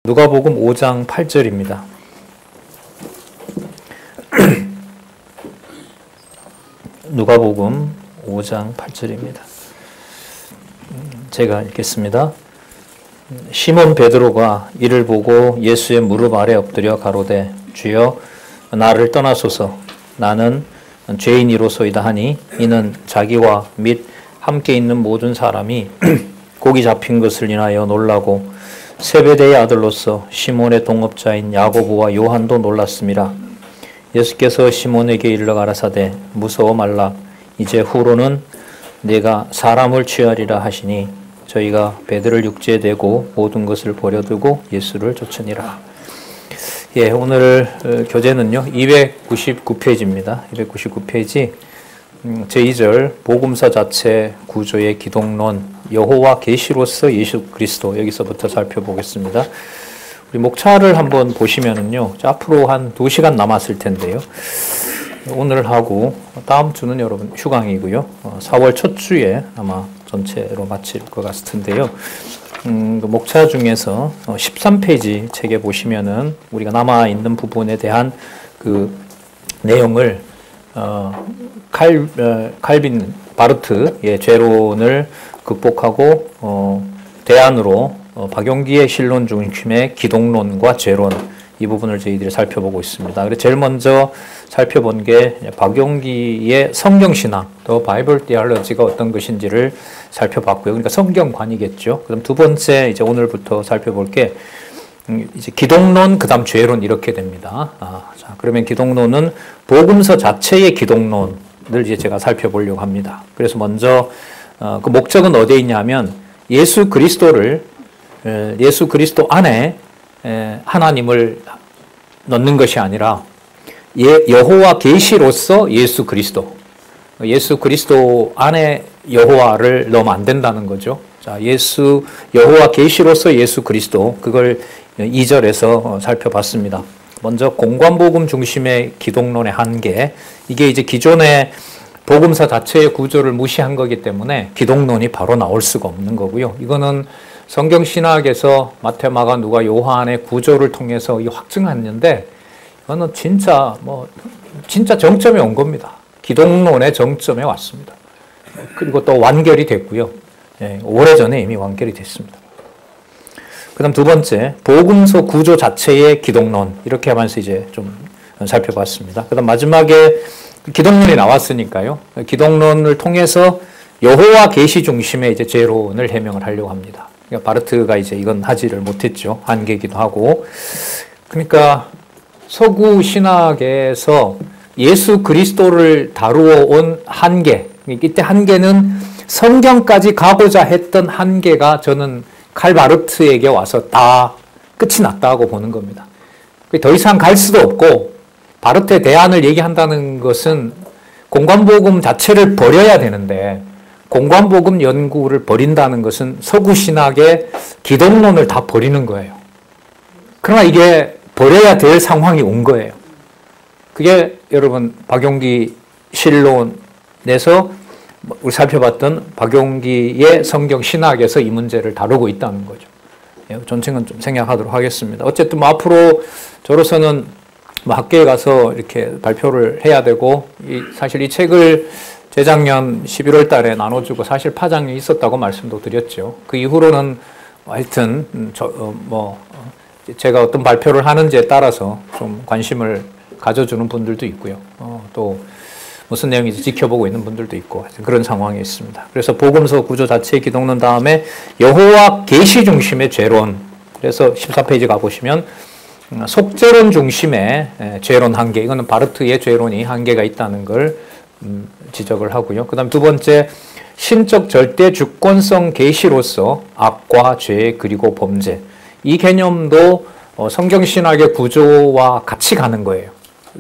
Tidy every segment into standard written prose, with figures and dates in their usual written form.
누가복음 5장 8절입니다. 누가복음 5장 8절입니다. 제가 읽겠습니다. 시몬 베드로가 이를 보고 예수의 무릎 아래 엎드려 가로되 주여 나를 떠나소서 나는 죄인이로소이다 하니 이는 자기와 및 함께 있는 모든 사람이 고기 잡힌 것을 인하여 놀라고 세베대의 아들로서 시몬의 동업자인 야고보와 요한도 놀랐음이라. 예수께서 시몬에게 일러 가라사대 무서워 말라 이제 후로는 내가 사람을 취하리라 하시니 저희가 배들을 육지에 대고 모든 것을 버려두고 예수를 쫓으니라. 오늘 교재는요 299페이지입니다. 299페이지 제2절 복음서 자체 구조의 기독론 여호와 계시로서 예수 그리스도 여기서부터 살펴보겠습니다. 우리 목차를 한번 보시면은요 앞으로 한 2시간 남았을 텐데요. 오늘 하고 다음 주는 여러분 휴강이고요. 4월 첫 주에 아마 전체로 마칠 것 같은데요. 그 목차 중에서 13페이지 책에 보시면은 우리가 남아있는 부분에 대한 그 내용을 칼빈 바르트의 죄론을 극복하고 대안으로 박용기의 신론 중심의 기독론과 죄론 이 부분을 저희들이 살펴보고 있습니다. 그래서 제일 먼저 살펴본 게 박용기의 성경신학, 또 바이블 디알러지가 어떤 것인지를 살펴봤고요. 그러니까 성경관이겠죠. 그럼 두 번째 이제 오늘부터 살펴볼 게 이제 기독론 그다음 죄론 이렇게 됩니다. 자, 그러면 기독론은 복음서 자체의 기독론을 이제 제가 살펴보려고 합니다. 그래서 먼저 그 목적은 어디에 있냐면 예수 그리스도 안에 하나님을 넣는 것이 아니라 여호와 계시로서 예수 그리스도 안에 여호와를 넣으면 안 된다는 거죠. 자, 여호와 계시로서 예수 그리스도 그걸 2절에서 살펴봤습니다. 먼저 공관복음 중심의 기독론의 한계, 이게 이제 기존의 복음서 자체의 구조를 무시한 거기 때문에 기독론이 바로 나올 수가 없는 거고요. 이거는 성경신학에서 마태, 마가, 누가, 요한의 구조를 통해서 확증했는데 이거는 진짜 정점에 온 겁니다. 기독론의 정점에 왔습니다. 그리고 또 완결이 됐고요. 오래전에 이미 완결이 됐습니다. 그 다음 두 번째, 복음서 구조 자체의 기독론. 이렇게 하면서 이제 좀 살펴봤습니다. 그 다음 마지막에 기독론이 나왔으니까요. 기독론을 통해서 여호와 계시 중심의 이제 죄론을 해명을 하려고 합니다. 그러니까 바르트가 이제 이건 하지를 못했죠. 한계이기도 하고. 그러니까 서구 신학에서 예수 그리스도를 다루어 온 한계. 이때 한계는 성경까지 가고자 했던 한계가 저는 칼 바르트에게 와서 다 끝이 났다고 보는 겁니다. 더 이상 갈 수도 없고 바르트의 대안을 얘기한다는 것은 공관복음 자체를 버려야 되는데 공관복음 연구를 버린다는 것은 서구 신학의 기독론을 다 버리는 거예요. 그러나 이게 버려야 될 상황이 온 거예요. 그게 여러분 박용기 신론에서 우리 살펴봤던 박용기의 성경 신학에서 이 문제를 다루고 있다는 거죠. 전체는 좀 생략하도록 하겠습니다. 어쨌든 앞으로 저로서는 학교에 가서 이렇게 발표를 해야 되고 사실 이 책을 재작년 11월 달에 나눠주고 사실 파장이 있었다고 말씀도 드렸죠. 그 이후로는 하여튼 제가 어떤 발표를 하는지에 따라서 좀 관심을 가져주는 분들도 있고요. 또 무슨 내용인지 지켜보고 있는 분들도 있고 그런 상황에 있습니다. 그래서 복음서 구조 자체의 기독론 다음에 여호와 계시 중심의 죄론. 그래서 14페이지 가보시면 속죄론 중심의 죄론 한계. 이거는 바르트의 죄론이 한계가 있다는 걸 지적을 하고요. 그 다음 두 번째, 신적 절대 주권성 계시로서 악과 죄 그리고 범죄. 이 개념도 성경신학의 구조와 같이 가는 거예요.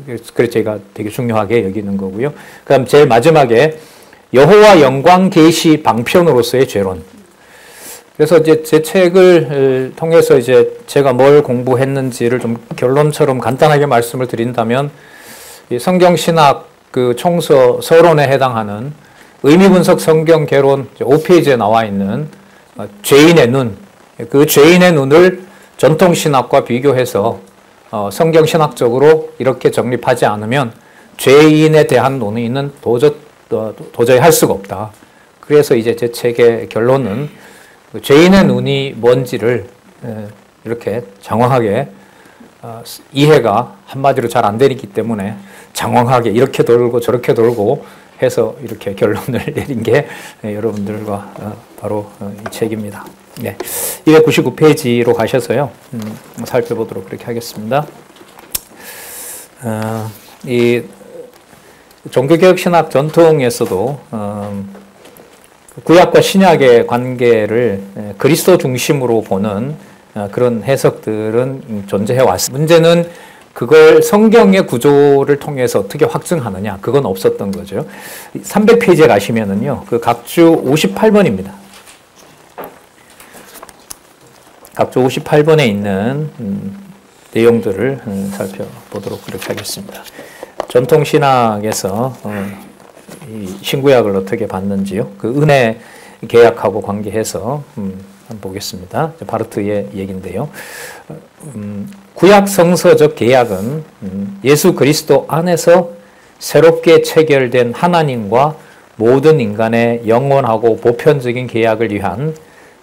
그래서 제가 되게 중요하게 여기는 거고요. 그 다음 제일 마지막에 여호와 영광 계시 방편으로서의 죄론. 그래서 이제 제 책을 통해서 이제 제가 뭘 공부했는지를 좀 결론처럼 간단하게 말씀을 드린다면 성경신학 그 총서 서론에 해당하는 의미분석 성경 개론 5페이지에 나와 있는 죄인의 눈, 그 죄인의 눈을 전통신학과 비교해서 성경신학적으로 이렇게 정립하지 않으면 죄인에 대한 논의는 도저히 할 수가 없다. 그래서 이제 제 책의 결론은 죄인의 눈이 뭔지를 이렇게 장황하게 이해가 한마디로 잘 안 되기 때문에 장황하게 이렇게 돌고 저렇게 돌고 해서 이렇게 결론을 내린 게 여러분들과 바로 이 책입니다. 네, 299페이지로 가셔서요. 살펴보도록 그렇게 하겠습니다. 이 종교개혁 신학 전통에서도 구약과 신약의 관계를 그리스도 중심으로 보는 그런 해석들은 존재해 왔습니다. 문제는 그걸 성경의 구조를 통해서 어떻게 확증하느냐, 그건 없었던 거죠. 300페이지에 가시면은요, 그 각주 58번입니다. 각주 58번에 있는 내용들을 살펴보도록 그렇게 하겠습니다. 전통신학에서 이 신구약을 어떻게 봤는지요? 그 은혜 계약하고 관계해서 한번 보겠습니다. 바르트의 얘기인데요. 구약 성서적 계약은 예수 그리스도 안에서 새롭게 체결된 하나님과 모든 인간의 영원하고 보편적인 계약을 위한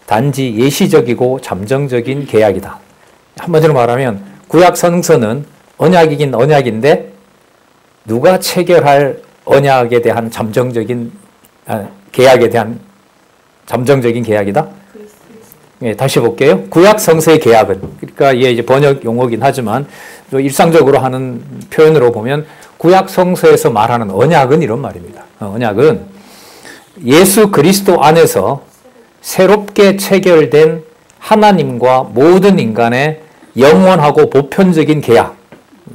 단지 예시적이고 잠정적인 계약이다. 한마디로 말하면 구약 성서는 언약이긴 언약인데 누가 체결할 언약에 대한 계약에 대한 잠정적인 계약이다? 네, 다시 볼게요. 구약 성서의 계약은, 그러니까 이게 이제 번역 용어긴 하지만 일상적으로 하는 표현으로 보면 구약 성서에서 말하는 언약은 이런 말입니다. 언약은 예수 그리스도 안에서 새롭게 체결된 하나님과 모든 인간의 영원하고 보편적인 계약.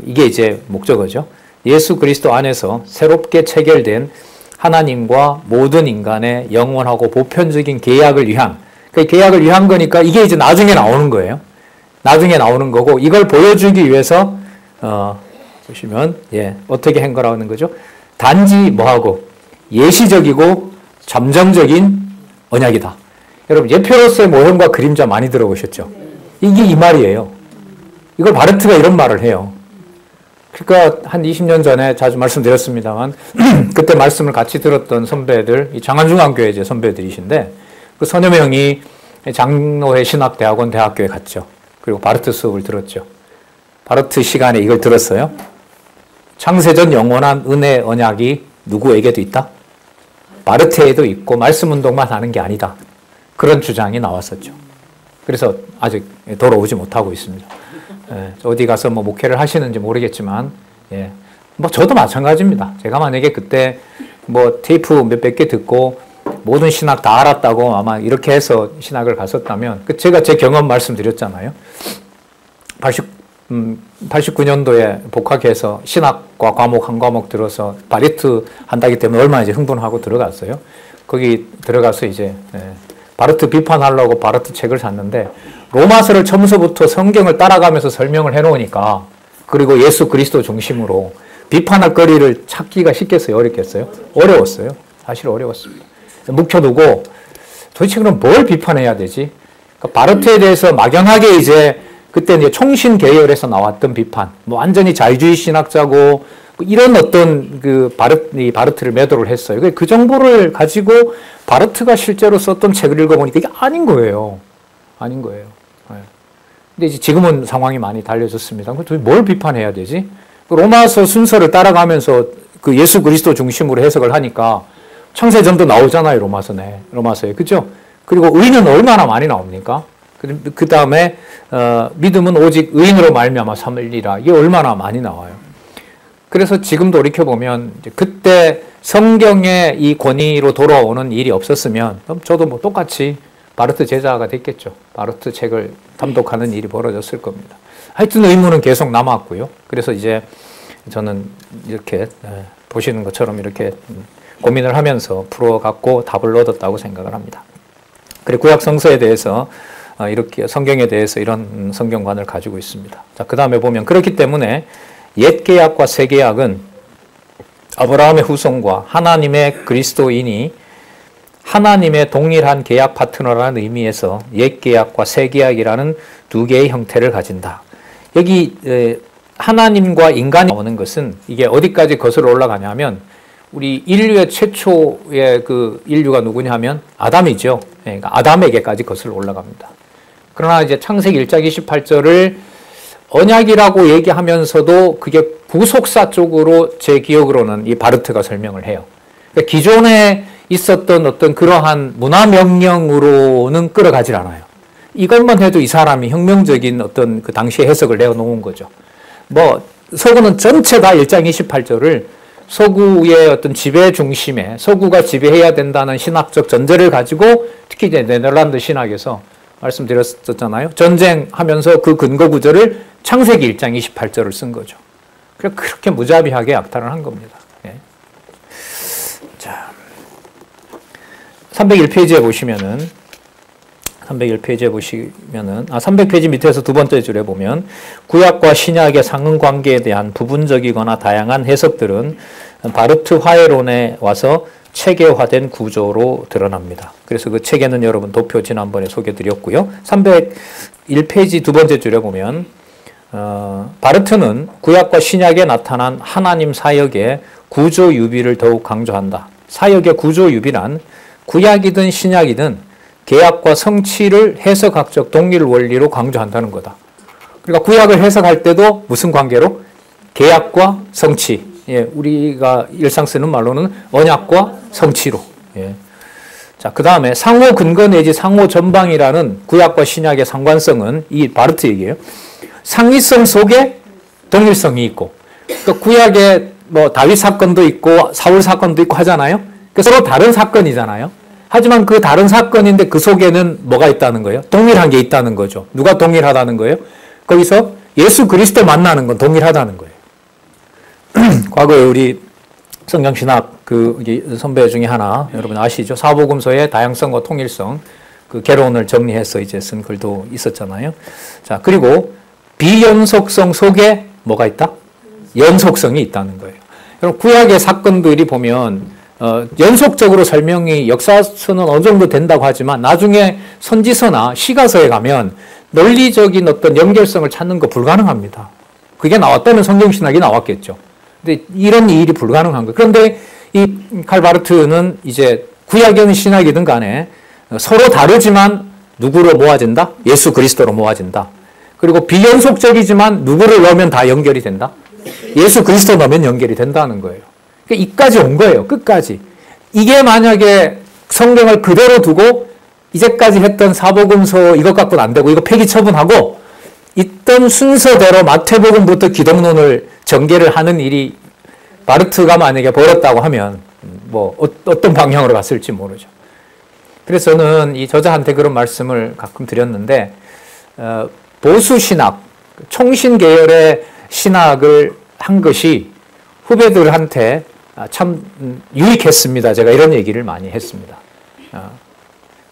이게 이제 목적어죠. 예수 그리스도 안에서 새롭게 체결된 하나님과 모든 인간의 영원하고 보편적인 계약을 위한, 그 계약을 위한 거니까 이게 이제 나중에 나오는 거예요. 나중에 나오는 거고, 이걸 보여주기 위해서 보시면 어떻게 한 거라는 거죠. 단지 뭐하고 예시적이고 잠정적인 언약이다. 여러분, 예표로서의 모형과 그림자 많이 들어보셨죠? 이게 이 말이에요. 이걸 바르트가 이런 말을 해요. 그러니까 한 20년 전에 자주 말씀드렸습니다만 그때 말씀을 같이 들었던 선배들, 이 장안중앙교회 이제 선배들이신데 그 서너 명이 장로회 신학대학원 대학교에 갔죠. 그리고 바르트 수업을 들었죠. 바르트 시간에 이걸 들었어요. 창세전 영원한 은혜 언약이 누구에게도 있다? 바르트에도 있고 말씀 운동만 하는 게 아니다. 그런 주장이 나왔었죠. 그래서 아직 돌아오지 못하고 있습니다. 어디 가서 뭐 목회를 하시는지 모르겠지만, 뭐 저도 마찬가지입니다. 제가 만약에 그때 뭐 테이프 몇백 개 듣고 모든 신학 다 알았다고 아마 이렇게 해서 신학을 갔었다면, 제가 제 경험 말씀드렸잖아요. 89년도에 복학해서 신학과 과목 한 과목 들어서 바르트 한다기 때문에 얼마나 이제 흥분하고 들어갔어요. 거기 들어가서 이제 바르트 비판하려고 바르트 책을 샀는데 로마서를 처음서부터 성경을 따라가면서 설명을 해놓으니까, 그리고 예수 그리스도 중심으로 비판할 거리를 찾기가 쉽겠어요? 어렵겠어요? 어려웠어요. 사실 어려웠습니다. 묵혀두고 도대체 그럼 뭘 비판해야 되지? 그러니까 바르트에 대해서 막연하게 이제 그때 이제 총신 계열에서 나왔던 비판, 뭐 완전히 자유주의 신학자고 뭐 이런 어떤 그 바르트를 매도를 했어요. 그 정보를 가지고 바르트가 실제로 썼던 책을 읽어보니까 이게 아닌 거예요. 아닌 거예요. 근데 이제 지금은 상황이 많이 달라졌습니다. 그럼 뭘 비판해야 되지? 로마서 순서를 따라가면서 그 예수 그리스도 중심으로 해석을 하니까 창세전도 나오잖아요, 로마서에. 그죠? 그리고 의는 얼마나 많이 나옵니까? 그 다음에, 믿음은 오직 의인으로 말미암아 삼으리라. 이게 얼마나 많이 나와요. 그래서 지금 돌이켜보면, 그때 성경의 이 권위로 돌아오는 일이 없었으면, 그럼 저도 뭐 똑같이 바르트 제자가 됐겠죠. 바르트 책을 탐독하는 일이 벌어졌을 겁니다. 하여튼 의문은 계속 남았고요. 그래서 이제 저는 이렇게 보시는 것처럼 이렇게 고민을 하면서 풀어갖고 답을 얻었다고 생각을 합니다. 그리고 구약 성서에 대해서 이렇게 성경에 대해서 이런 성경관을 가지고 있습니다. 자, 그 다음에 보면 그렇기 때문에 옛 계약과 새 계약은 아브라함의 후손과 하나님의 그리스도인이 하나님의 동일한 계약 파트너라는 의미에서 옛 계약과 새 계약이라는 두 개의 형태를 가진다. 여기 하나님과 인간이 나오는 것은 이게 어디까지 거슬러 올라가냐면 우리 인류의 최초의 그 인류가 누구냐 하면 아담이죠. 그러니까 아담에게까지 거슬러 올라갑니다. 그러나 이제 창세기 1장 28절을 언약이라고 얘기하면서도 그게 부속사 쪽으로 제 기억으로는 이 바르트가 설명을 해요. 그러니까 기존에 있었던 어떤 그러한 문화 명령으로는 끌어가질 않아요. 이것만 해도 이 사람이 혁명적인 어떤 그 당시의 해석을 내어놓은 거죠. 뭐 서구는 전체 다 1장 28절을 서구의 어떤 지배 중심에 서구가 지배해야 된다는 신학적 전제를 가지고 특히 이제 네덜란드 신학에서 말씀드렸었잖아요. 전쟁하면서 그 근거 구절을 창세기 1장 28절을 쓴 거죠. 그래서 그렇게 무자비하게 약탈을 한 겁니다. 예. 자, 301페이지에 보시면은 300페이지 밑에서 두 번째 줄에 보면 구약과 신약의 상응관계에 대한 부분적이거나 다양한 해석들은 바르트 화해론에 와서 체계화된 구조로 드러납니다. 그래서 그 체계는 여러분 도표 지난번에 소개드렸고요. 301페이지 두 번째 줄에 보면 바르트는 구약과 신약에 나타난 하나님 사역의 구조 유비를 더욱 강조한다. 사역의 구조 유비란 구약이든 신약이든 계약과 성취를 해석학적 동일 원리로 강조한다는 거다. 그러니까 구약을 해석할 때도 무슨 관계로? 계약과 성취. 예, 우리가 일상 쓰는 말로는 언약과 성취로. 예. 자, 그 다음에 상호 근거 내지 상호 전방이라는 구약과 신약의 상관성은 이 바르트 얘기예요. 상위성 속에 동일성이 있고, 그러니까 구약에 뭐 다윗 사건도 있고 사울 사건도 있고 하잖아요. 그러니까 서로 다른 사건이잖아요. 하지만 그 다른 사건인데 그 속에는 뭐가 있다는 거예요? 동일한 게 있다는 거죠. 누가 동일하다는 거예요? 거기서 예수 그리스도 만나는 건 동일하다는 거예요. 과거에 우리 성경신학 그 선배 중에 하나 여러분 아시죠? 사복음서의 다양성과 통일성 그 개론을 정리해서 이제 쓴 글도 있었잖아요. 자, 그리고 비연속성 속에 뭐가 있다? 연속성이 있다는 거예요. 여러분 구약의 사건들이 보면 연속적으로 설명이 역사서는 어느 정도 된다고 하지만 나중에 선지서나 시가서에 가면 논리적인 어떤 연결성을 찾는 거 불가능합니다. 그게 나왔다면 성경신학이 나왔겠죠. 근데 이런 일이 불가능한 거예요. 그런데 이 칼바르트는 이제 구약이든 신약이든 간에 서로 다르지만 누구로 모아진다? 예수 그리스도로 모아진다. 그리고 비연속적이지만 누구를 넣으면 다 연결이 된다? 예수 그리스도 넣으면 연결이 된다는 거예요. 이까지 온 거예요. 끝까지. 이게 만약에 성경을 그대로 두고 이제까지 했던 사복음서 이것 갖고는 안 되고 이거 폐기 처분하고 있던 순서대로 마태복음부터 기독론을 전개를 하는 일이 바르트가 만약에 벌었다고 하면 뭐 어떤 방향으로 갔을지 모르죠. 그래서 저는 이 저자한테 그런 말씀을 가끔 드렸는데 보수 신학, 총신 계열의 신학을 한 것이 후배들한테 참 유익했습니다. 제가 이런 얘기를 많이 했습니다.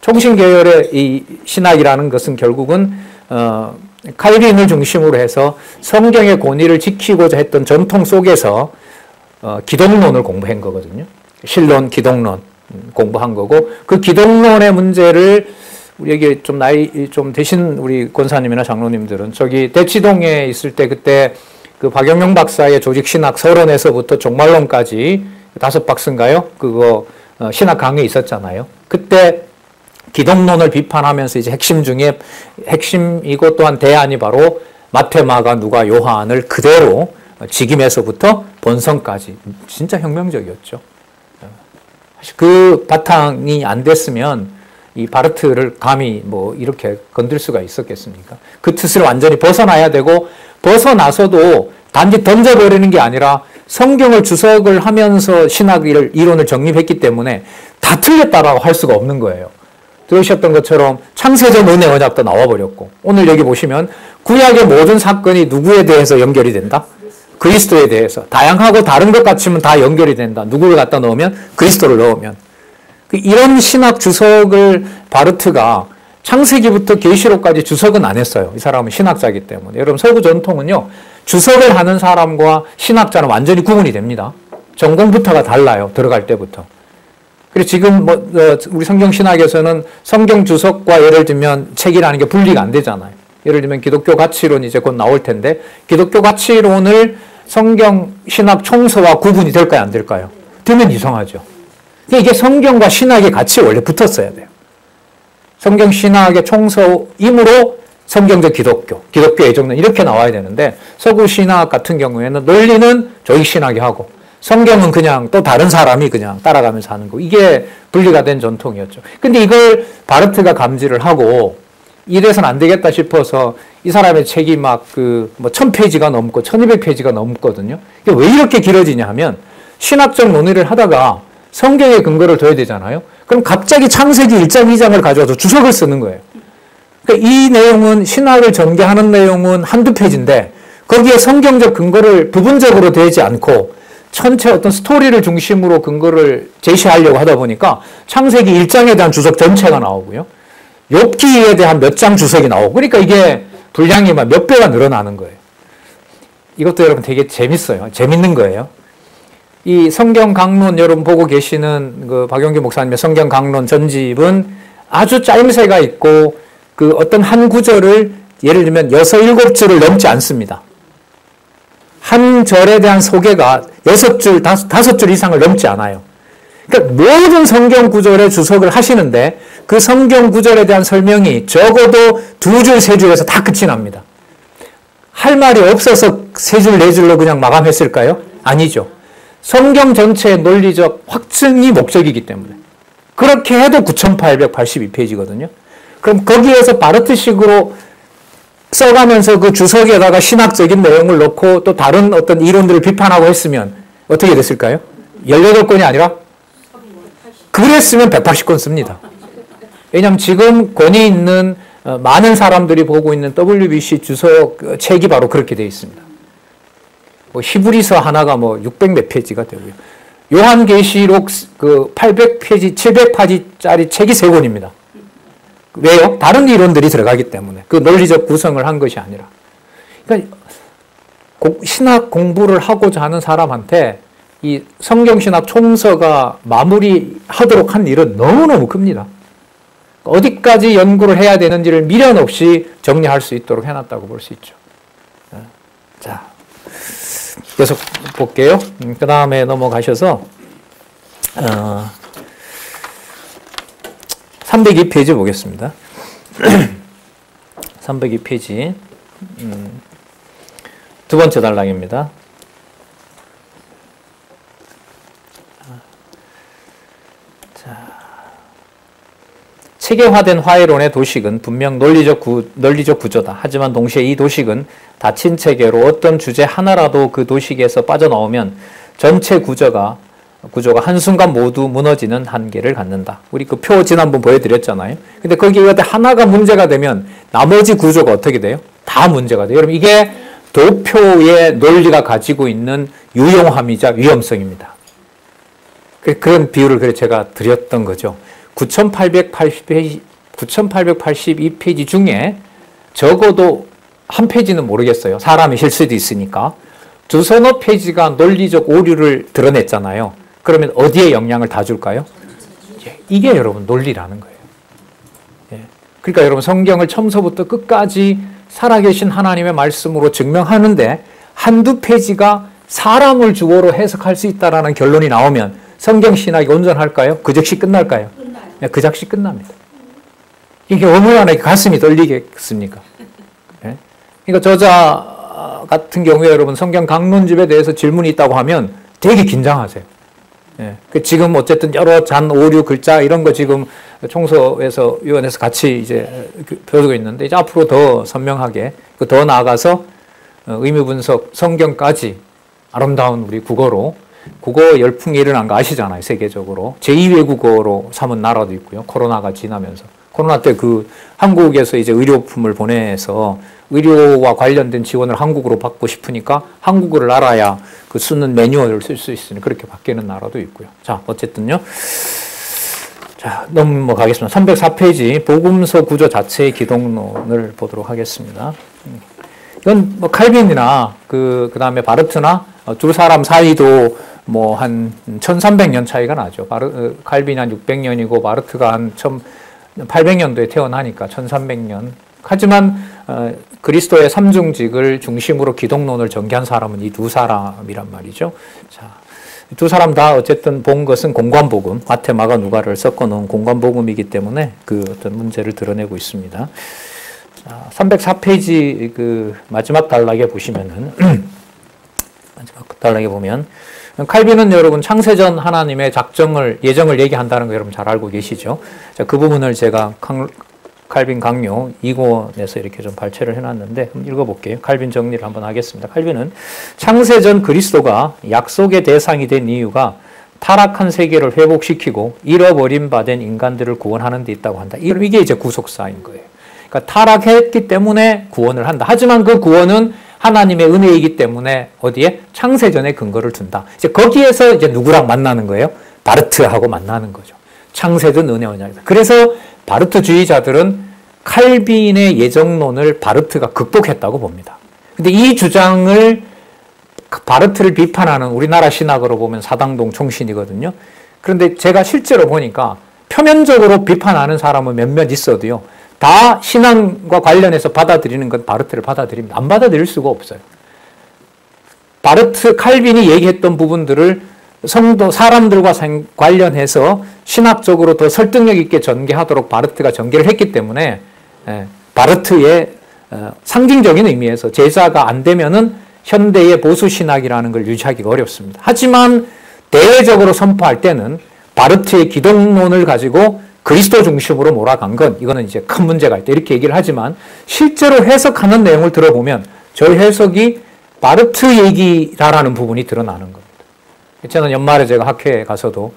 총신 계열의 이 신학이라는 것은 결국은 칼빈을 중심으로 해서 성경의 권위를 지키고자 했던 전통 속에서 기독론을 공부한 거거든요. 신론, 기독론 공부한 거고 그 기독론의 문제를 우리에게 좀 나이 좀 되신 우리 권사님이나 장로님들은 저기 대치동에 있을 때 그때 그 박영명 박사의 조직신학 서론에서부터 종말론까지 5박스인가요? 그거 신학 강의 있었잖아요. 그때 기독론을 비판하면서 이제 핵심 중에 핵심이고 또한 대안이 바로 마태, 마가, 누가, 요한을 그대로 직임에서부터 본성까지 진짜 혁명적이었죠. 그 바탕이 안 됐으면 이 바르트를 감히 뭐 이렇게 건들 수가 있었겠습니까? 그 뜻을 완전히 벗어나야 되고 벗어나서도 단지 던져버리는 게 아니라 성경을 주석을 하면서 신학 이론을 정립했기 때문에 다 틀렸다라고 할 수가 없는 거예요. 들으셨던 것처럼 창세전 은혜 언약도 나와버렸고 오늘 여기 보시면 구약의 모든 사건이 누구에 대해서 연결이 된다? 그리스도에 대해서. 다양하고 다른 것 같으면 다 연결이 된다. 누구를 갖다 넣으면? 그리스도를 넣으면. 이런 신학 주석을 바르트가 창세기부터 계시록까지 주석은 안 했어요. 이 사람은 신학자이기 때문에. 여러분 서구 전통은요. 주석을 하는 사람과 신학자는 완전히 구분이 됩니다. 전공부터가 달라요. 들어갈 때부터. 그리고 지금 우리 성경 신학에서는 성경 주석과 예를 들면 책이라는 게 분리가 안 되잖아요. 예를 들면 기독교 가치론 이제 곧 나올 텐데 기독교 가치론을 성경 신학 총서와 구분이 될까요? 안 될까요? 되면 이상하죠. 이게 성경과 신학의 같이 원래 붙었어야 돼요. 성경 신학의 총서이므로 성경적 기독교 애정론 이렇게 나와야 되는데 서구 신학 같은 경우에는 논리는 조익 신학이 하고 성경은 그냥 또 다른 사람이 그냥 따라가면서 하는 거. 이게 분리가 된 전통이었죠. 근데 이걸 바르트가 감지를 하고 이래서는 안 되겠다 싶어서 이 사람의 책이 막 1000페이지가 넘고 1200페이지가 넘거든요. 이게 왜 이렇게 길어지냐 하면 신학적 논의를 하다가 성경에 근거를 둬야 되잖아요. 그럼 갑자기 창세기 1장, 2장을 가져와서 주석을 쓰는 거예요. 그러니까 이 내용은 신학을 전개하는 내용은 한두 페이지인데 거기에 성경적 근거를 부분적으로 대지 않고 전체 어떤 스토리를 중심으로 근거를 제시하려고 하다 보니까 창세기 1장에 대한 주석 전체가 나오고요. 욥기에 대한 몇 장 주석이 나오고 그러니까 이게 분량이 막 몇 배가 늘어나는 거예요. 이것도 여러분 되게 재밌어요. 재밌는 거예요. 이 성경 강론 여러분 보고 계시는 그 박용규 목사님의 성경 강론 전집은 아주 짜임새가 있고 그 어떤 한 구절을 예를 들면 6, 7줄을 넘지 않습니다. 한 절에 대한 소개가 6줄, 5줄 이상을 넘지 않아요. 그러니까 모든 성경 구절에 주석을 하시는데 그 성경 구절에 대한 설명이 적어도 2줄, 3줄에서 다 끝이 납니다. 할 말이 없어서 3줄, 4줄로 그냥 마감했을까요? 아니죠. 성경 전체의 논리적 확증이 목적이기 때문에. 그렇게 해도 9882페이지거든요. 그럼 거기에서 바르트식으로 써가면서 그 주석에다가 신학적인 내용을 넣고 또 다른 어떤 이론들을 비판하고 했으면 어떻게 됐을까요? 18권이 아니라? 그랬으면 180권 씁니다. 왜냐하면 지금 권위 있는 많은 사람들이 보고 있는 WBC 주석 책이 바로 그렇게 되어 있습니다. 히브리서 하나가 600 몇 페이지가 되고요. 요한계시록 800페이지, 700페이지짜리 책이 3권입니다. 왜요? 다른 이론들이 들어가기 때문에. 그 논리적 구성을 한 것이 아니라. 그러니까 신학 공부를 하고자 하는 사람한테 이 성경신학 총서가 마무리하도록 한 일은 너무너무 큽니다. 어디까지 연구를 해야 되는지를 미련 없이 정리할 수 있도록 해놨다고 볼 수 있죠. 자, 계속 볼게요. 그 다음에 넘어가셔서 302페이지 보겠습니다. 302페이지 두 번째 단락입니다. 체계화된 화해론의 도식은 분명 논리적 구조다. 하지만 동시에 이 도식은 닫힌 체계로 어떤 주제 하나라도 그 도식에서 빠져나오면 전체 구조가 한순간 모두 무너지는 한계를 갖는다. 우리 그 표 지난번 보여드렸잖아요. 근데 거기에 하나가 문제가 되면 나머지 구조가 어떻게 돼요? 다 문제가 돼요. 여러분 이게 도표의 논리가 가지고 있는 유용함이자 위험성입니다. 그런 비유를 제가 드렸던 거죠. 9882페이지 중에 적어도 한 페이지는 모르겠어요. 사람의 실수도 있으니까. 두서너 페이지가 논리적 오류를 드러냈잖아요. 그러면 어디에 영향을 다 줄까요? 이게 여러분 논리라는 거예요. 그러니까 여러분 성경을 처음서부터 끝까지 살아계신 하나님의 말씀으로 증명하는데 한두 페이지가 사람을 주어로 해석할 수 있다는 결론이 나오면 성경 신학이 온전할까요? 그 즉시 끝날까요? 그 즉시 끝납니다. 이게 얼마나 가슴이 떨리겠습니까? 그러니까 저자 같은 경우에 여러분 성경 강론집에 대해서 질문이 있다고 하면 되게 긴장하세요. 지금 어쨌든 여러 잔, 오류, 글자 이런 거 지금 총서에서 위원회에서 같이 이제 배우고 있는데 이제 앞으로 더 선명하게 더 나아가서 의미 분석, 성경까지 아름다운 우리 국어로 국어 열풍이 일어난 거 아시잖아요. 세계적으로. 제2외국어로 삼은 나라도 있고요. 코로나가 지나면서. 코로나 때 한국에서 이제 의료품을 보내서 의료와 관련된 지원을 한국어로 받고 싶으니까 한국어를 알아야 그 쓰는 매뉴얼을 쓸 수 있으니 그렇게 바뀌는 나라도 있고요. 자, 어쨌든요. 자, 넘어가겠습니다. 304페이지 복음서 구조 자체의 기독론을 보도록 하겠습니다. 이건 칼빈이나 그 다음에 바르트나 두 사람 사이도 뭐 한 1300년 차이가 나죠. 칼빈이 한 600년이고 마르트가 한 1800년도에 태어나니까 1300년. 하지만 그리스도의 삼중직을 중심으로 기독론을 전개한 사람은 이 두 사람이란 말이죠. 자, 두 사람 다 어쨌든 본 것은 공관복음, 마태, 마가, 누가를 섞어놓은 공관복음이기 때문에 그 어떤 문제를 드러내고 있습니다. 자, 304페이지 그 마지막 단락에 보시면은 마지막 단락에 보면 칼빈은 여러분 창세전 하나님의 예정을 얘기한다는 거 여러분 잘 알고 계시죠? 자, 그 부분을 제가 칼빈 강요 2권에서 이렇게 좀 발췌를 해놨는데 한번 읽어볼게요. 칼빈 정리를 한번 하겠습니다. 칼빈은 창세전 그리스도가 약속의 대상이 된 이유가 타락한 세계를 회복시키고 잃어버린 바 된 인간들을 구원하는 데 있다고 한다. 이게 이제 구속사인 거예요. 그러니까 타락했기 때문에 구원을 한다. 하지만 그 구원은 하나님의 은혜이기 때문에 어디에? 창세전에 근거를 둔다. 이제 거기에서 이제 누구랑 만나는 거예요? 바르트하고 만나는 거죠. 창세전 은혜 언약이다. 그래서 바르트주의자들은 칼빈의 예정론을 바르트가 극복했다고 봅니다. 근데 이 주장을 바르트를 비판하는 우리나라 신학으로 보면 사당동 총신이거든요. 그런데 제가 실제로 보니까 표면적으로 비판하는 사람은 몇몇 있어도요. 다 신앙과 관련해서 받아들이는 건 바르트를 받아들입니다. 안 받아들일 수가 없어요. 칼빈이 얘기했던 부분들을 성도, 사람들과 관련해서 신학적으로 더 설득력 있게 전개하도록 바르트가 전개를 했기 때문에 바르트의 상징적인 의미에서 제자가 안 되면은 현대의 보수신학이라는 걸 유지하기가 어렵습니다. 하지만 대외적으로 선포할 때는 바르트의 기독론을 가지고 그리스도 중심으로 몰아간 건 이거는 이제 큰 문제가 있다 이렇게 얘기를 하지만 실제로 해석하는 내용을 들어보면 저 해석이 바르트 얘기라는 부분이 드러나는 겁니다. 저는 연말에 제가 학회에 가서도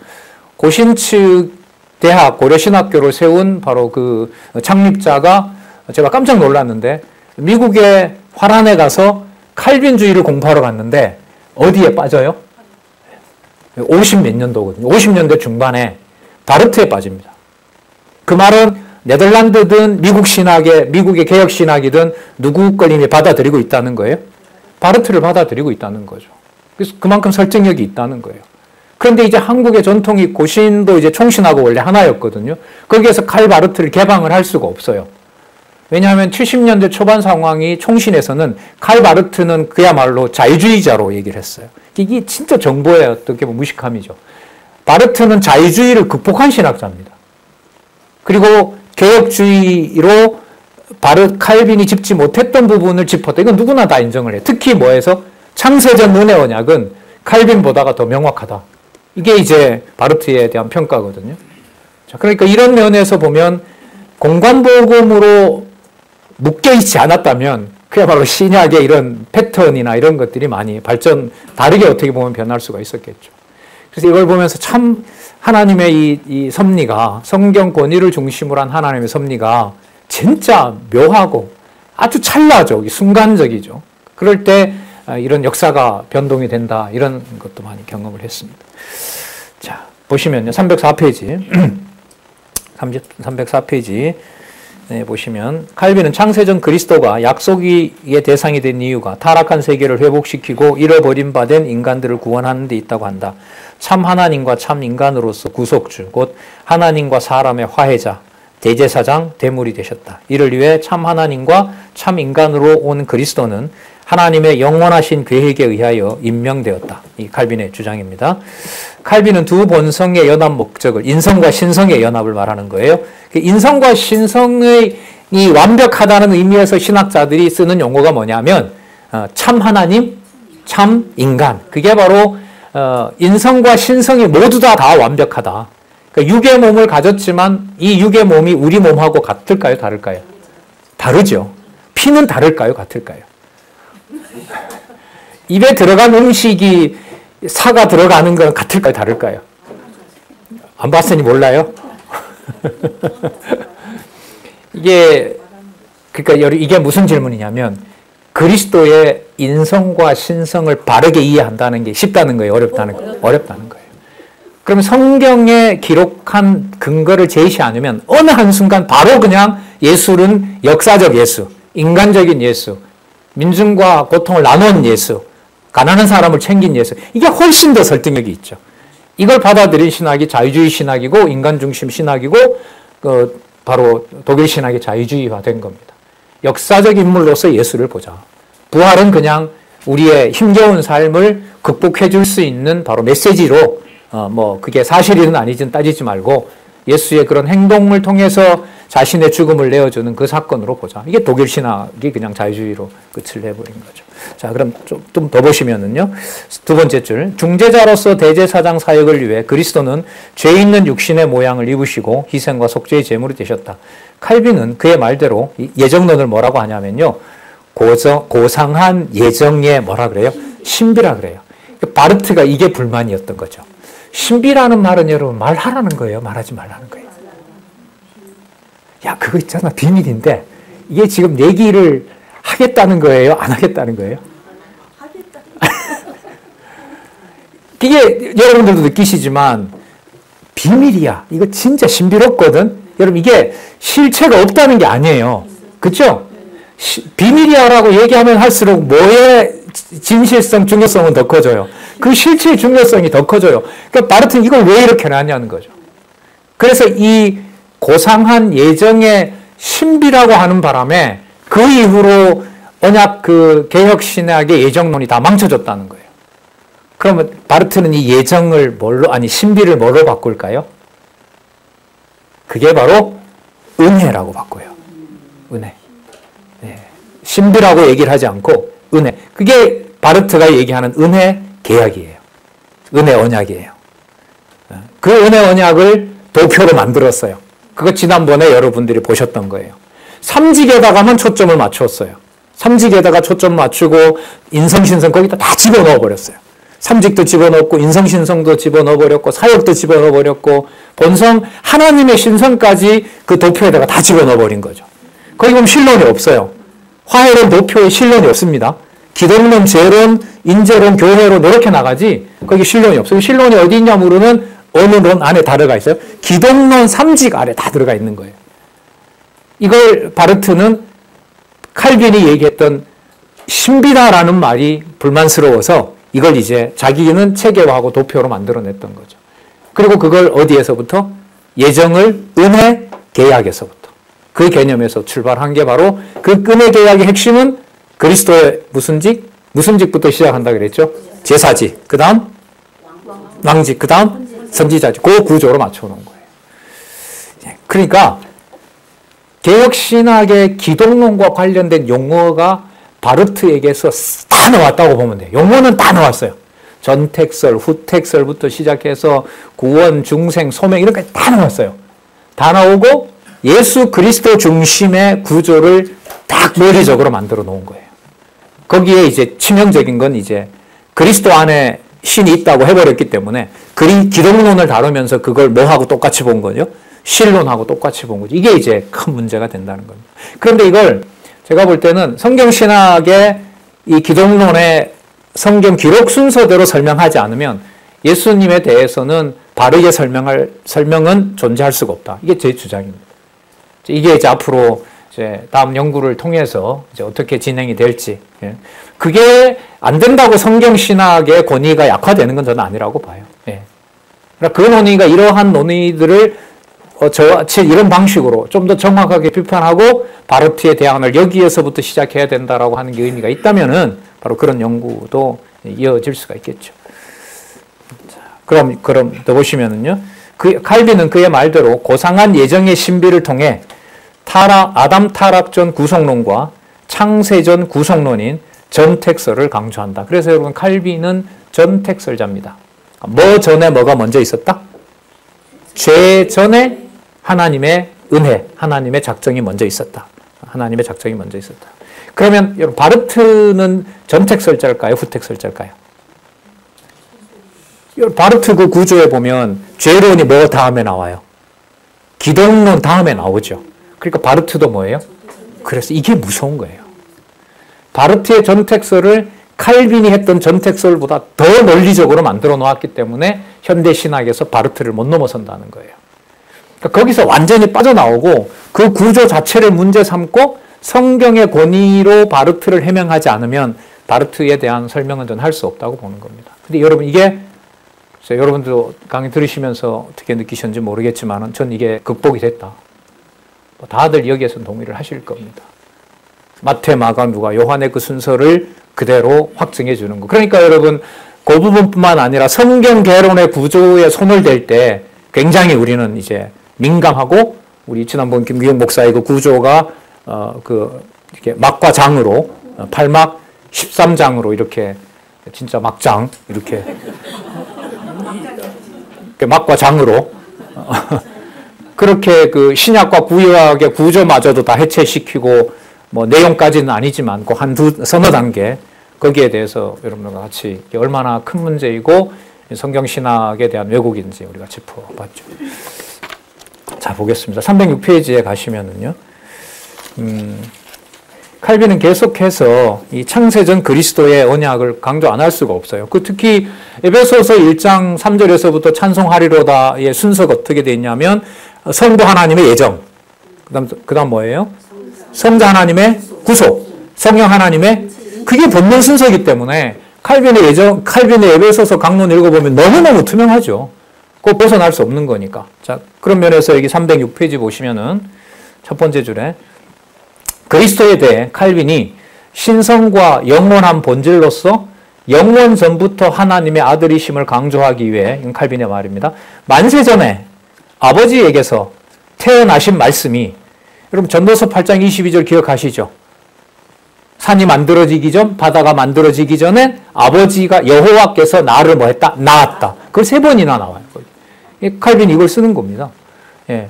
고신측 대학 고려신학교를 세운 바로 그 창립자가 제가 깜짝 놀랐는데 미국의 화란에 가서 칼빈주의를 공부하러 갔는데 어디에 빠져요? 50몇 년도거든요. 50년대 중반에 바르트에 빠집니다. 그 말은 네덜란드든 미국의 개혁신학이든 누구 걸 이미 받아들이고 있다는 거예요? 바르트를 받아들이고 있다는 거죠. 그래서 그만큼 설득력이 있다는 거예요. 그런데 이제 한국의 전통이 고신도 이제 총신하고 원래 하나였거든요. 거기에서 칼 바르트를 개방을 할 수가 없어요. 왜냐하면 70년대 초반 상황이 총신에서는 칼 바르트는 그야말로 자유주의자로 얘기를 했어요. 이게 진짜 정보의 어떻게 보면 무식함이죠. 바르트는 자유주의를 극복한 신학자입니다. 그리고 개혁주의로 칼빈이 짚지 못했던 부분을 짚었다. 이건 누구나 다 인정을 해요. 특히 뭐에서? 창세전 은혜 언약은 칼빈보다가 더 명확하다. 이게 이제 바르트에 대한 평가거든요. 자, 그러니까 이런 면에서 보면 공관복음으로 묶여있지 않았다면 그야말로 신약의 이런 패턴이나 이런 것들이 많이 다르게 어떻게 보면 변할 수가 있었겠죠. 그래서 이걸 보면서 참 하나님의 이 섭리가 성경 권위를 중심으로 한 하나님의 섭리가 진짜 묘하고 아주 찰나죠. 순간적이죠. 그럴 때 이런 역사가 변동이 된다. 이런 것도 많이 경험을 했습니다. 자, 보시면요. 304페이지. 304페이지. 네, 보시면 칼빈은 창세전 그리스도가 약속의 대상이 된 이유가 타락한 세계를 회복시키고 잃어버린 바 된 인간들을 구원하는 데 있다고 한다. 참 하나님과 참 인간으로서 구속주, 곧 하나님과 사람의 화해자, 대제사장, 대물이 되셨다. 이를 위해 참 하나님과 참 인간으로 온 그리스도는 하나님의 영원하신 계획에 의하여 임명되었다. 이 칼빈의 주장입니다. 칼빈은 두 본성의 연합 목적을 인성과 신성의 연합을 말하는 거예요. 인성과 신성이 완벽하다는 의미에서 신학자들이 쓰는 용어가 뭐냐면 참 하나님, 참 인간. 그게 바로 인성과 신성이 모두 다 완벽하다. 그러니까 육의 몸을 가졌지만 이 육의 몸이 우리 몸하고 같을까요? 다를까요? 다르죠. 피는 다를까요? 같을까요? 입에 들어간 음식이 사가 들어가는 건 같을까요? 다를까요? 안 봤으니 몰라요? 이게 무슨 질문이냐면 그리스도의 인성과 신성을 바르게 이해한다는 게 쉽다는 거예요? 어렵다는 거예요? 어렵다는 거예요. 그러면 성경에 기록한 근거를 제시 않으면 어느 한순간 바로 그냥 예술은 역사적 예수, 인간적인 예수, 민중과 고통을 나눈 예수, 가난한 사람을 챙긴 예수. 이게 훨씬 더 설득력이 있죠. 이걸 받아들인 신학이 자유주의 신학이고 인간 중심 신학이고 바로 독일 신학의 자유주의화 된 겁니다. 역사적 인물로서 예수를 보자. 부활은 그냥 우리의 힘겨운 삶을 극복해 줄 수 있는 바로 메시지로 그게 사실이든 아니든 따지지 말고 예수의 그런 행동을 통해서 자신의 죽음을 내어주는 그 사건으로 보자. 이게 독일 신학이 그냥 자유주의로 끝을 내버린 거죠. 자, 그럼 좀 더 보시면은요. 두 번째 줄. 중재자로서 대제사장 사역을 위해 그리스도는 죄 있는 육신의 모양을 입으시고 희생과 속죄의 제물이 되셨다. 칼빈은 그의 말대로 예정론을 뭐라고 하냐면요. 고상한 예정의 뭐라 그래요? 신비라 그래요. 바르트가 이게 불만이었던 거죠. 신비라는 말은 여러분 말하라는 거예요? 말하지 말라는 거예요? 야, 그거 있잖아. 비밀인데 이게 지금 얘기를 하겠다는 거예요? 안 하겠다는 거예요? 이게 여러분들도 느끼시지만 비밀이야. 이거 진짜 신비롭거든. 여러분 이게 실체가 없다는 게 아니에요. 그렇죠? 비밀이야라고 얘기하면 할수록 뭐의 진실성, 중요성은 더 커져요. 그 실체의 중요성이 더 커져요. 그러니까 바르트는 이걸 왜 이렇게 놨냐는 거죠. 그래서 이 고상한 예정의 신비라고 하는 바람에 그 이후로 언약 개혁신학의 예정론이 다 망쳐졌다는 거예요. 그러면 바르트는 이 예정을 신비를 뭘로 바꿀까요? 그게 바로 은혜라고 바꿔요. 은혜. 네. 신비라고 얘기를 하지 않고 은혜. 그게 바르트가 얘기하는 은혜 계약이에요. 은혜 언약이에요. 그 은혜 언약을 도표로 만들었어요. 그거 지난번에 여러분들이 보셨던 거예요. 삼직에다가만 초점을 맞췄어요. 삼직에다가 초점 맞추고 인성신성 거기다 다 집어넣어 버렸어요. 삼직도 집어넣고 인성신성도 집어넣어 버렸고 사역도 집어넣어 버렸고 본성 하나님의 신성까지 그 도표에다가 다 집어넣어 버린 거죠. 거기 보면 신론이 없어요. 화해론 도표에 신론이 없습니다. 기독론, 죄론, 인재론, 교회론 이렇게 나가지 거기 신론이 없어요. 신론이 어디 있냐 물으면 어느 론 안에 다 들어가 있어요. 기독론 삼직 아래 다 들어가 있는 거예요. 이걸 바르트는 칼빈이 얘기했던 신비다라는 말이 불만스러워서 이걸 이제 자기는 체계화하고 도표로 만들어냈던 거죠. 그리고 그걸 어디에서부터? 예정을 은혜 계약에서부터. 그 개념에서 출발한 게 바로 그 은혜 계약의 핵심은 그리스도의 무슨 직? 무슨 직부터 시작한다 그랬죠? 제사직. 그 다음? 왕직. 그 다음? 선지자직. 그 구조로 맞춰놓은 거예요. 그러니까 개혁신학의 기독론과 관련된 용어가 바르트에게서 다 나왔다고 보면 돼요. 용어는 다 나왔어요. 전택설, 후택설부터 시작해서 구원, 중생, 소명 이런 게 다 나왔어요. 다 나오고 예수 그리스도 중심의 구조를 딱 논리적으로 만들어 놓은 거예요. 거기에 이제 치명적인 건 이제 그리스도 안에 신이 있다고 해버렸기 때문에 기독론을 다루면서 그걸 뭐하고 똑같이 본 거죠? 신론하고 똑같이 본 거죠. 이게 이제 큰 문제가 된다는 겁니다. 그런데 이걸 제가 볼 때는 성경신학의 이 기독론의 성경 기록 순서대로 설명하지 않으면 예수님에 대해서는 바르게 설명은 존재할 수가 없다. 이게 제 주장입니다. 이게 이제 앞으로 이제 다음 연구를 통해서 이제 어떻게 진행이 될지. 그게 안 된다고 성경신학의 권위가 약화되는 건 저는 아니라고 봐요. 그러니까 그 논의가 이러한 논의들을 저같이 이런 방식으로 좀 더 정확하게 비판하고 바르트의 대안을 여기에서부터 시작해야 된다라고 하는 게 의미가 있다면은 바로 그런 연구도 이어질 수가 있겠죠. 자, 그럼 더 보시면은요. 칼빈은 그의 말대로 고상한 예정의 신비를 통해 아담 타락 전 구속론과 창세 전 구속론인 전택설을 강조한다. 그래서 여러분 칼빈은 전택설자입니다. 뭐 전에 뭐가 먼저 있었다? 죄 전에 하나님의 은혜, 하나님의 작정이 먼저 있었다. 하나님의 작정이 먼저 있었다. 그러면 여러분 바르트는 전택설자일까요? 후택설자일까요? 바르트 그 구조에 보면 죄론이 뭐 다음에 나와요? 기독론 다음에 나오죠. 그러니까 바르트도 뭐예요? 그래서 이게 무서운 거예요. 바르트의 전택설을 칼빈이 했던 전택설보다 더 논리적으로 만들어 놓았기 때문에 현대 신학에서 바르트를 못 넘어선다는 거예요. 그러니까 거기서 완전히 빠져나오고 그 구조 자체를 문제 삼고 성경의 권위로 바르트를 해명하지 않으면 다르트에 대한 설명은 저는 할 수 없다고 보는 겁니다. 근데 여러분 이게 여러분도 강의 들으시면서 어떻게 느끼셨는지 모르겠지만 전 이게 극복이 됐다. 다들 여기에서 동의를 하실 겁니다. 마태, 마가, 누가, 요한의 그 순서를 그대로 확증해 주는 거. 그러니까 여러분 그 부분뿐만 아니라 성경 개론의 구조에 손을 댈 때 굉장히 우리는 이제 민감하고 우리 지난번 김규현 목사의 그 구조가 이렇게 막과 장으로 8막 13장으로 이렇게 진짜 막장 이렇게 막과 장으로 그렇게 그 신약과 구약의 구조마저도 다 해체시키고 뭐 내용까지는 아니지만 그 서너 단계 거기에 대해서 여러분과 같이 얼마나 큰 문제이고 성경 신학에 대한 왜곡인지 우리가 짚어봤죠. 자, 보겠습니다. 306페이지에 가시면은요. 칼빈은 계속해서 이 창세전 그리스도의 언약을 강조 안 할 수가 없어요. 특히 에베소서 1장 3절에서부터 찬송하리로다의 순서가 어떻게 되어 있냐면 성부 하나님의 예정, 그다음 뭐예요? 성자 하나님의 구속, 성령 하나님의 그게 본문 순서이기 때문에 칼빈의 에베소서 강론 읽어보면 너무너무 투명하죠. 그거 벗어날 수 없는 거니까. 자, 그런 면에서 여기 306페이지 보시면은 첫 번째 줄에 그리스도에 대해 칼빈이 신성과 영원한 본질로서 영원 전부터 하나님의 아들이심을 강조하기 위해, 이건 칼빈의 말입니다. 만세전에 아버지에게서 태어나신 말씀이, 여러분 전도서 8장 22절 기억하시죠? 산이 만들어지기 전, 바다가 만들어지기 전에 아버지가 여호와께서 나를 뭐 했다? 낳았다. 그걸 3번이나 나와요. 칼빈이 이걸 쓰는 겁니다. 예.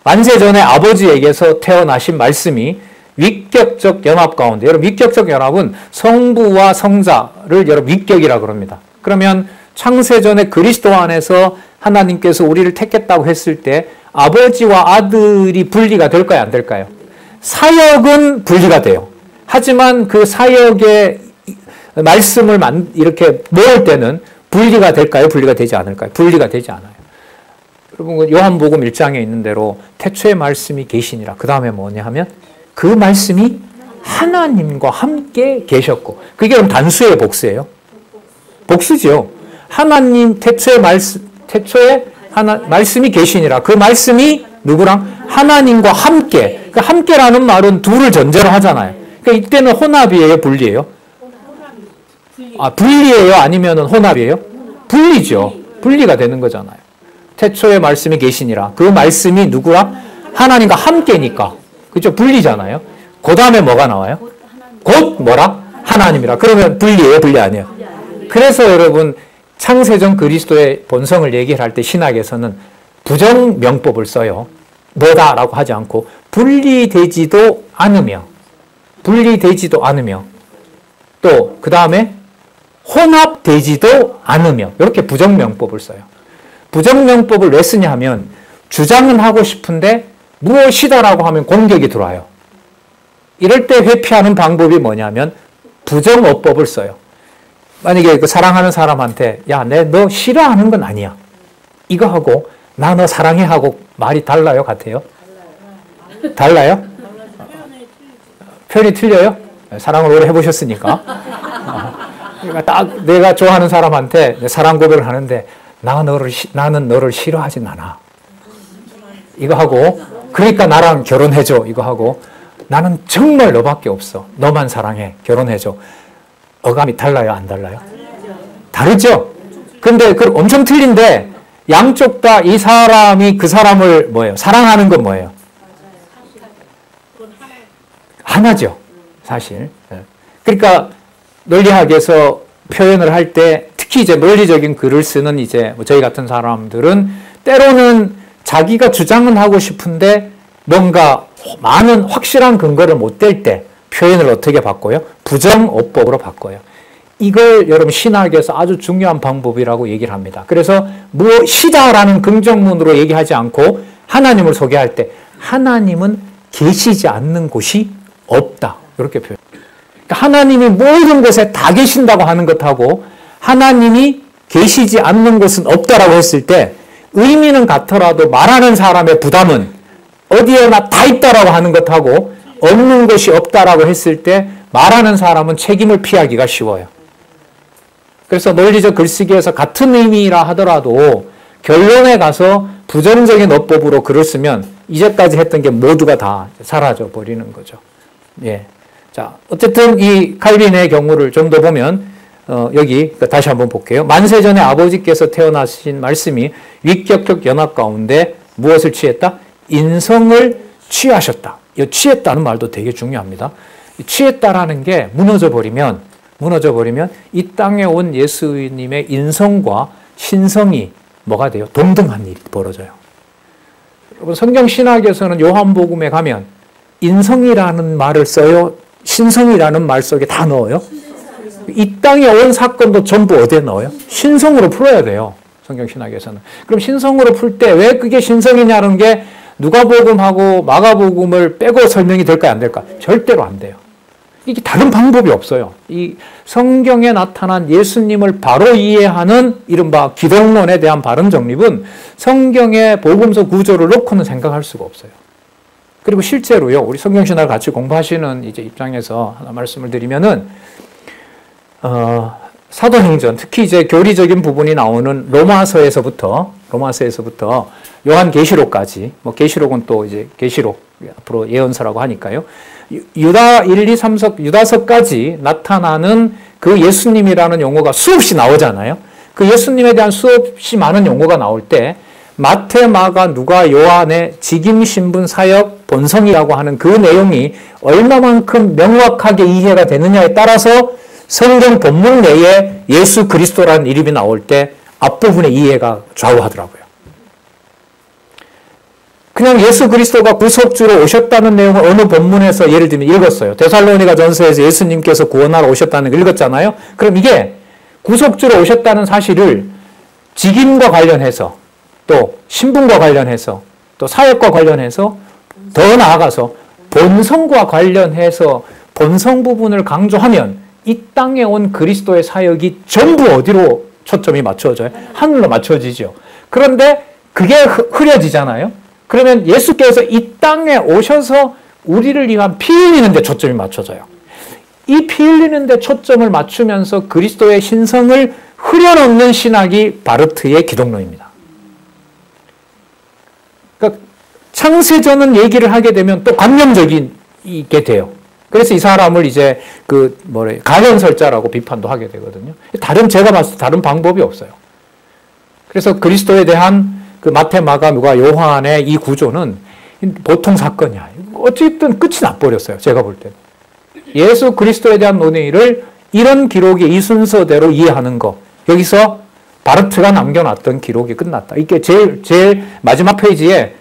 만세전에 아버지에게서 태어나신 말씀이 위격적 연합 가운데, 여러분 위격적 연합은 성부와 성자를 여러분 위격이라 그럽니다. 그러면 창세전에 그리스도 안에서 하나님께서 우리를 택했다고 했을 때 아버지와 아들이 분리가 될까요? 안 될까요? 사역은 분리가 돼요. 하지만 그 사역의 말씀을 이렇게 모을 때는 분리가 될까요? 분리가 되지 않을까요? 분리가 되지 않아요. 여러분 요한복음 1장에 있는 대로 태초에 말씀이 계시니라. 그 다음에 뭐냐 하면 그 말씀이 하나님과 함께 계셨고, 그게 그럼 단수의 복수예요? 복수죠. 하나님 태초에 말씀이 계시니라. 그 말씀이 누구랑? 하나님과 함께. 그 함께라는 말은 둘을 전제로 하잖아요. 그러니까 이때는 혼합이에요, 분리예요? 아, 분리예요? 아니면 혼합이에요? 분리죠. 분리가 되는 거잖아요. 태초에 말씀이 계시니라. 그 말씀이 누구랑? 하나님과 함께니까. 그렇죠? 분리잖아요. 그 다음에 뭐가 나와요? 곧 뭐라? 하나님이라. 그러면 분리예요? 분리 아니에요? 그래서 여러분 창세전 그리스도의 본성을 얘기할 때 신학에서는 부정명법을 써요. 뭐다라고 하지 않고 분리되지도 않으며 또 그 다음에 혼합되지도 않으며 이렇게 부정명법을 써요. 부정명법을 왜 쓰냐 하면 주장은 하고 싶은데 무엇이다라고 하면 공격이 들어와요. 이럴 때 회피하는 방법이 뭐냐면 부정어법을 써요. 만약에 그 사랑하는 사람한테 야, 너 싫어하는 건 아니야. 이거 하고 나 너 사랑해 하고 말이 달라요? 같아요? 달라요? 표현이 틀려요? 사랑을 오래 해보셨으니까. 그러니까 딱 내가 좋아하는 사람한테 사랑 고백을 하는데 나는 너를 싫어하진 않아. 이거 하고 그러니까 나랑 결혼해줘. 이거 하고 나는 정말 너밖에 없어. 너만 사랑해. 결혼해줘. 어감이 달라요? 안 달라요? 다르죠? 근데 그 엄청 틀린데 양쪽 다 이 사람이 그 사람을 뭐예요? 사랑하는 건 뭐예요? 하나죠. 사실. 그러니까 논리학에서 표현을 할 때 특히 이제 논리적인 글을 쓰는 이제 저희 같은 사람들은 때로는 자기가 주장은 하고 싶은데 뭔가 많은 확실한 근거를 못 댈 때 표현을 어떻게 바꿔요? 부정어법으로 바꿔요. 이걸 여러분 신학에서 아주 중요한 방법이라고 얘기를 합니다. 그래서 무엇이다라는 긍정문으로 얘기하지 않고 하나님을 소개할 때 하나님은 계시지 않는 곳이 없다. 이렇게 표현해요. 그러니까 하나님이 모든 곳에 다 계신다고 하는 것하고 하나님이 계시지 않는 곳은 없다라고 했을 때 의미는 같더라도 말하는 사람의 부담은 어디에나 다 있다라고 하는 것하고 없는 것이 없다라고 했을 때 말하는 사람은 책임을 피하기가 쉬워요. 그래서 논리적 글쓰기에서 같은 의미라 하더라도 결론에 가서 부정적인 어법으로 글을 쓰면 이제까지 했던 게 모두가 다 사라져 버리는 거죠. 예. 자, 어쨌든 이 칼빈의 경우를 좀 더 보면 여기 다시 한번 볼게요. 만세 전에 아버지께서 태어나신 말씀이 위격격 연합 가운데 무엇을 취했다? 인성을 취하셨다. 이 취했다는 말도 되게 중요합니다. 취했다라는 게 무너져 버리면 이 땅에 온 예수님의 인성과 신성이 뭐가 돼요? 동등한 일이 벌어져요. 여러분 성경 신학에서는 요한복음에 가면 인성이라는 말을 써요. 신성이라는 말 속에 다 넣어요. 이 땅에 온 사건도 전부 어디에 넣어요? 신성으로 풀어야 돼요. 성경 신학에서는. 그럼 신성으로 풀 때 왜 그게 신성이냐는 게 누가복음하고 마가복음을 빼고 설명이 될까요? 안 될까? 절대로 안 돼요. 이게 다른 방법이 없어요. 이 성경에 나타난 예수님을 바로 이해하는 이른바 기독론에 대한 바른 정립은 성경의 복음서 구조를 놓고는 생각할 수가 없어요. 그리고 실제로요, 우리 성경신학을 같이 공부하시는 이제 입장에서 하나 말씀을 드리면은, 사도행전, 특히 이제 교리적인 부분이 나오는 로마서에서부터 요한계시록까지, 뭐 계시록은 또 이제 계시록 앞으로 예언서라고 하니까요. 유다 1, 2, 3석, 유다서까지 나타나는 그 예수님이라는 용어가 수없이 나오잖아요. 그 예수님에 대한 수없이 많은 용어가 나올 때 마태, 마가, 누가, 요한의 직임, 신분, 사역, 본성이라고 하는 그 내용이 얼마만큼 명확하게 이해가 되느냐에 따라서 성경 본문 내에 예수 그리스도라는 이름이 나올 때 앞부분의 이해가 좌우하더라고요. 그냥 예수 그리스도가 구속주로 오셨다는 내용을 어느 본문에서 예를 들면 읽었어요. 데살로니가 전서에서 예수님께서 구원하러 오셨다는 걸 읽었잖아요. 그럼 이게 구속주로 오셨다는 사실을 직임과 관련해서 또 신분과 관련해서 또 사역과 관련해서 더 나아가서 본성과 관련해서 본성 부분을 강조하면 이 땅에 온 그리스도의 사역이 전부 어디로 초점이 맞춰져요? 하늘로 맞춰지죠. 그런데 그게 흐려지잖아요. 그러면 예수께서 이 땅에 오셔서 우리를 위한 피 흘리는 데 초점이 맞춰져요. 이 피 흘리는 데 초점을 맞추면서 그리스도의 신성을 흐려놓는 신학이 바르트의 기독론입니다. 그러니까 창세전은 얘기를 하게 되면 또 관념적이게 돼요. 그래서 이 사람을 이제 가련설자라고 비판도 하게 되거든요. 제가 봤을 때 다른 방법이 없어요. 그래서 그리스도에 대한 그 마태, 마가, 누가, 요한의 이 구조는 보통 사건이야. 어쨌든 끝이 나버렸어요. 제가 볼 때는. 예수 그리스도에 대한 논의를 이런 기록의 이 순서대로 이해하는 거. 여기서 바르트가 남겨놨던 기록이 끝났다. 이게 제일 마지막 페이지에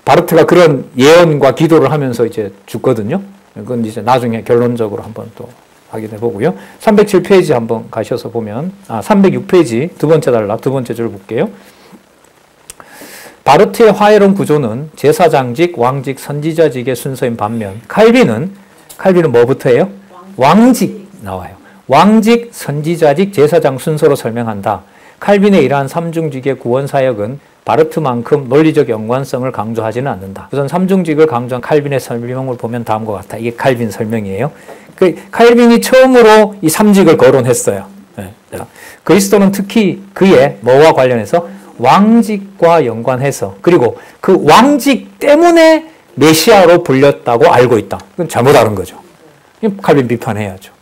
바르트가 그런 예언과 기도를 하면서 이제 죽거든요. 그건 이제 나중에 결론적으로 한번 또 확인해 보고요. 307페이지 한번 가셔서 보면, 306페이지 두 번째 단락, 두 번째 줄 볼게요. 바르트의 화해론 구조는 제사장직, 왕직, 선지자직의 순서인 반면 칼빈은 뭐부터예요? 왕직 나와요. 왕직, 선지자직, 제사장 순서로 설명한다. 칼빈의 이러한 삼중직의 구원사역은 바르트만큼 논리적 연관성을 강조하지는 않는다. 우선 삼중직을 강조한 칼빈의 설명을 보면 다음과 같다. 이게 칼빈 설명이에요. 칼빈이 처음으로 이 삼직을 거론했어요. 네. 그리스도는 특히 그의 뭐와 관련해서 왕직과 연관해서 그리고 그 왕직 때문에 메시아로 불렸다고 알고 있다. 그건 잘못 알은 거죠. 칼빈 비판해야죠.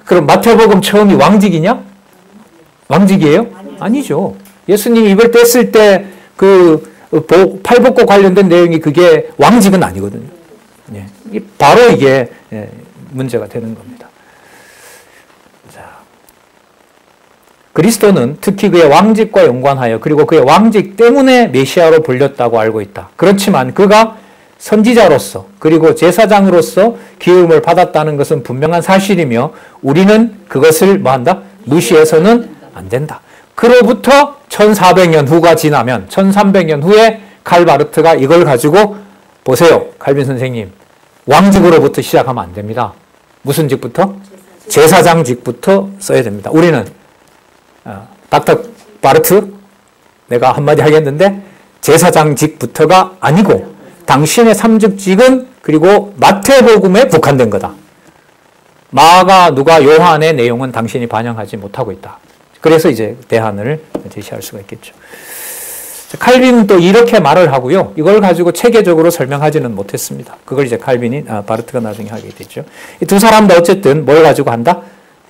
그럼 마태복음 처음이 왕직이냐? 왕직이에요? 아니죠. 예수님이 입을 뗐을 때 그 팔복과 관련된 내용이 그게 왕직은 아니거든요. 바로 이게 문제가 되는 겁니다. 자, 그리스도는 특히 그의 왕직과 연관하여 그리고 그의 왕직 때문에 메시아로 불렸다고 알고 있다. 그렇지만 그가 선지자로서 그리고 제사장으로서 기름을 받았다는 것은 분명한 사실이며 우리는 그것을 뭐한다? 무시해서는 안 된다. 그로부터 1400년 후가 지나면 1300년 후에 칼 바르트가 이걸 가지고 보세요. 칼빈 선생님. 왕직으로부터 시작하면 안 됩니다. 무슨 직부터? 제사장 직부터 써야 됩니다. 우리는 닥터 바르트 내가 한마디 하겠는데 제사장 직부터가 아니고 당신의 삼직직은 그리고 마태복음에 국한된 거다. 마가, 누가, 요한의 내용은 당신이 반영하지 못하고 있다. 그래서 이제 대안을 제시할 수가 있겠죠. 칼빈은 또 이렇게 말을 하고요. 이걸 가지고 체계적으로 설명하지는 못했습니다. 그걸 이제 칼빈이, 바르트가 나중에 하게 됐죠. 이 두 사람 다 어쨌든 뭘 가지고 한다?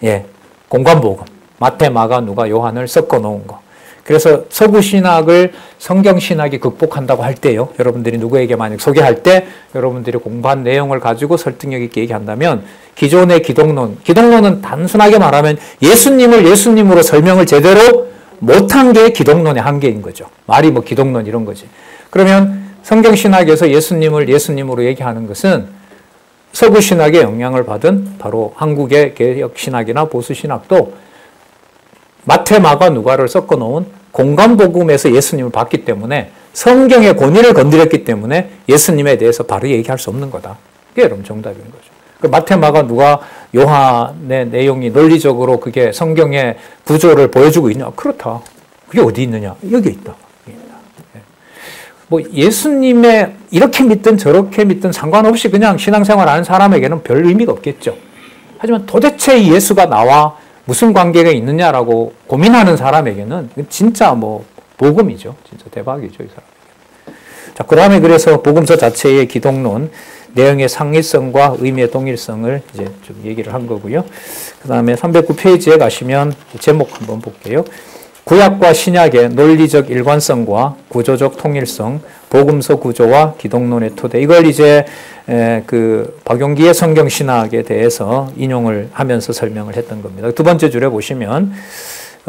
예, 공관복음. 마태, 마가, 누가, 요한을 섞어 놓은 거. 그래서 서구 신학을 성경 신학이 극복한다고 할 때요. 여러분들이 누구에게 만약 소개할 때 여러분들이 공부한 내용을 가지고 설득력 있게 얘기한다면 기존의 기독론은 단순하게 말하면 예수님을 예수님으로 설명을 제대로 못한 게 기독론의 한계인 거죠. 말이 뭐 기독론 이런 거지. 그러면 성경 신학에서 예수님을 예수님으로 얘기하는 것은 서구 신학의 영향을 받은 바로 한국의 개혁 신학이나 보수 신학도 마태, 마가, 누가를 섞어 놓은 공관복음에서 예수님을 봤기 때문에 성경의 권위를 건드렸기 때문에 예수님에 대해서 바로 얘기할 수 없는 거다. 그게 여러분 정답인 거죠. 그 마태, 마가, 누가, 요한의 내용이 논리적으로 그게 성경의 구조를 보여주고 있냐? 그렇다. 그게 어디 있느냐? 여기 있다. 뭐 예수님의 이렇게 믿든 저렇게 믿든 상관없이 그냥 신앙생활하는 사람에게는 별 의미가 없겠죠. 하지만 도대체 이 예수가 나와 무슨 관계가 있느냐라고 고민하는 사람에게는 진짜 뭐 복음이죠. 진짜 대박이죠, 이 사람에게. 자, 그다음에 그래서 복음서 자체의 기독론 내용의 상위성과 의미의 동일성을 이제 좀 얘기를 한 거고요. 그다음에 309페이지에 가시면 제목 한번 볼게요. 구약과 신약의 논리적 일관성과 구조적 통일성, 복음서 구조와 기독론의 토대. 이걸 이제 그 박용기의 성경신학에 대해서 인용을 하면서 설명을 했던 겁니다. 두 번째 줄에 보시면